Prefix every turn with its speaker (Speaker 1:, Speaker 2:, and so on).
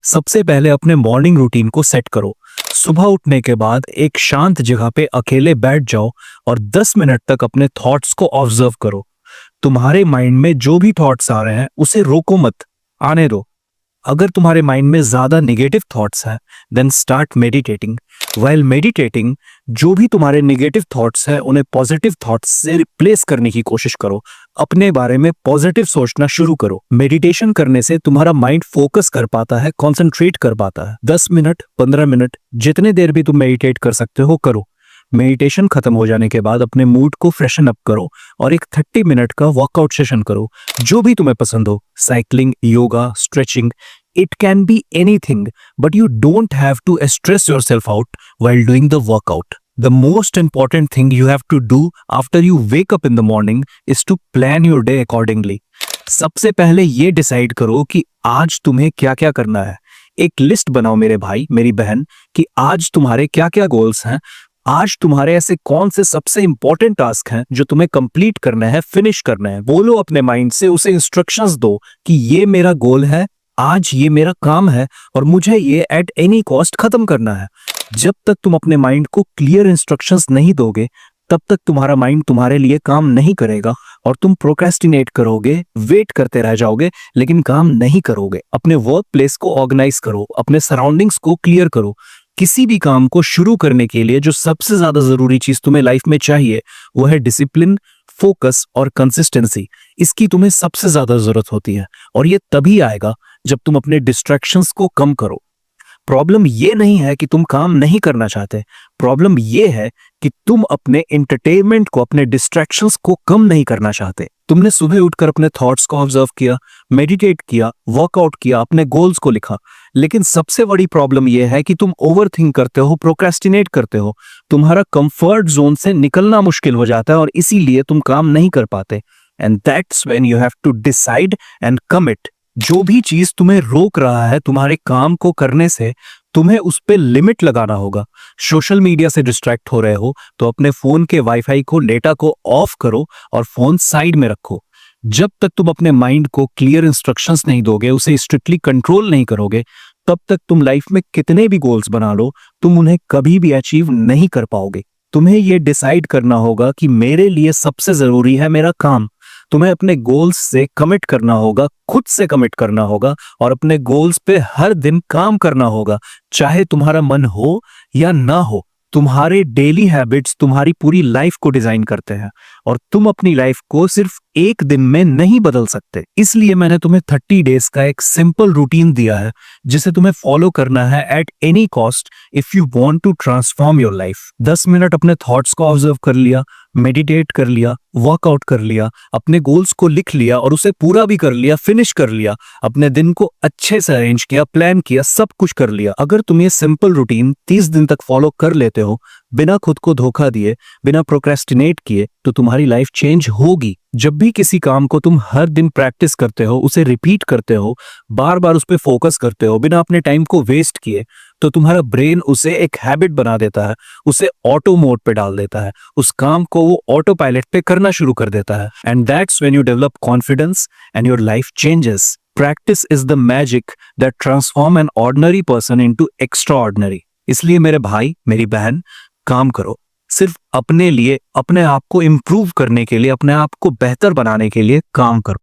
Speaker 1: सबसे पहले अपने मॉर्निंग रूटीन को सेट करो। सुबह उठने के बाद एक शांत जगह पे अकेले बैठ जाओ और 10 मिनट तक अपने थॉट्स को ऑब्जर्व करो। तुम्हारे माइंड में जो भी थॉट्स आ रहे हैं उसे रोको मत, आने दो। अगर तुम्हारे माइंड में ज्यादा नेगेटिव थॉट्स हैं, then start meditating. While meditating, जो भी तुम्हारे नेगेटिव थॉट्स हैं उन्हें पॉजिटिव थॉट्स से रिप्लेस करने की कोशिश करो। अपने बारे में पॉजिटिव सोचना शुरू करो। मेडिटेशन करने से तुम्हारा माइंड फोकस कर पाता है, कंसंट्रेट कर पाता है। 10 मिनट, 15 मिनट, जितने देर भी तुम मेडिटेट कर सकते हो करो। मेडिटेशन खत्म हो जाने के बाद अपने मूड को फ्रेशन अप करो और एक 30 मिनट का वर्कआउट सेशन करो, जो भी तुम्हें पसंद हो। Cycling, yoga, stretching, it can be anything, but you don't have to stress yourself out while doing the workout. The most important thing you have to do after you wake up in the morning is to plan your day accordingly. सबसे पहले ये decide करो कि आज तुम्हें क्या क्या करना है। एक लिस्ट बनाओ मेरे भाई, मेरी बहन, कि आज तुम्हारे क्या क्या गोल्स हैं। आज तुम्हारे ऐसे कौन से सबसे इंपॉर्टेंट टास्क हैं जो तुम्हें कंप्लीट करना है, फिनिश करना है। बोलो अपने माइंड से, उसे इंस्ट्रक्शंस दो कि ये मेरा गोल है, आज ये मेरा काम है और मुझे ये एट एनी कॉस्ट खत्म करना है। जब तक तुम अपने माइंड को क्लियर इंस्ट्रक्शंस नहीं दोगे, तब तक तुम्हारा माइंड तुम्हारे लिए काम नहीं करेगा और तुम प्रोक्रेस्टिनेट करोगे, वेट करते रह जाओगे, लेकिन काम नहीं करोगे। अपने वर्क प्लेस को ऑर्गेनाइज करो, अपने सराउंडिंग्स को क्लियर करो। किसी भी काम को शुरू करने के लिए जो सबसे ज्यादा जरूरी चीज तुम्हें लाइफ में चाहिए वो है डिसिप्लिन, फोकस और कंसिस्टेंसी। इसकी तुम्हें सबसे ज्यादा जरूरत होती है और ये तभी आएगा जब तुम अपने डिस्ट्रैक्शंस को कम करो। प्रॉब्लम ये नहीं है कि तुम काम नहीं करना चाहते, प्रॉब्लम ये है कि तुम अपने एंटरटेनमेंट को, अपने डिस्ट्रैक्शंस को कम नहीं करना चाहते। तुमने सुबह उठकर अपने थॉट्स को ऑब्जर्व किया, मेडिटेट किया, वर्कआउट किया, अपने गोल्स को लिखा, लेकिन सबसे बड़ी प्रॉब्लम यह है कि तुम ओवरथिंक करते हो, प्रोक्रेस्टिनेट करते हो। तुम्हारा कंफर्ट जोन से निकलना मुश्किल हो जाता है और इसीलिए तुम काम नहीं कर पाते। And that's when you have to decide and commit. जो भी चीज तुम्हें रोक रहा है तुम्हारे काम को करने से, तुम्हें उस पे लिमिट लगाना होगा। सोशल मीडिया से डिस्ट्रैक्ट हो रहे हो तो अपने फोन के वाईफाई को, डेटा को ऑफ करो और फोन साइड में रखो। जब तक तुम अपने माइंड को क्लियर इंस्ट्रक्शंस नहीं दोगे, उसे स्ट्रिक्टली कंट्रोल नहीं करोगे, तब तक तुम लाइफ में कितने भी गोल्स बना लो, तुम उन्हें कभी भी अचीव नहीं कर पाओगे। तुम्हें यह डिसाइड करना होगा कि मेरे लिए सबसे जरूरी है मेरा काम। तुम्हें अपने गोल्स से कमिट करना होगा, खुद से कमिट करना होगा और अपने गोल्स पे हर दिन काम करना होगा, चाहे तुम्हारा मन हो या ना हो। तुम्हारे डेली हैबिट्स तुम्हारी पूरी लाइफ को डिजाइन करते हैं और तुम अपनी लाइफ को सिर्फ एक दिन में नहीं बदल सकते। इसलिए मैंने तुम्हें 30 डेज का एक सिंपल रूटीन दिया है जिसे तुम्हें फॉलो करना है at any cost if you want to transform your life. 10 minute अपने थॉट्स को ऑब्जर्व कर लिया, मेडिटेट कर लिया, वर्कआउट कर लिया, अपने गोल्स को लिख लिया और उसे पूरा भी कर लिया, फिनिश कर लिया, अपने दिन को अच्छे से अरेंज किया, प्लान किया, सब कुछ कर लिया। अगर तुम ये सिंपल रूटीन 30 दिन तक फॉलो कर लेते हो, बिना खुद को धोखा दिए, बिना प्रोक्रेस्टिनेट किए, तो तुम्हारी लाइफ चेंज होगी। जब भी किसी काम को तुम हर दिन प्रैक्टिस करते हो, उसे रिपीट करते हो, बार बार उस पर फोकस करते हो बिना अपने टाइम को वेस्ट किए, तो तुम्हारा ब्रेन उसे एक हैबिट बना देता है, उसे ऑटो मोड पे डाल देता है, उस काम को वो ऑटो पायलट पे करना शुरू कर देता है। And that's when you develop confidence and your life changes. Practice is the magic that transform an ordinary person into extraordinary. इसलिए मेरे भाई, मेरी बहन, काम करो। सिर्फ अपने लिए, अपने आप को इम्प्रूव करने के लिए, अपने आप को बेहतर बनाने के लिए काम करो।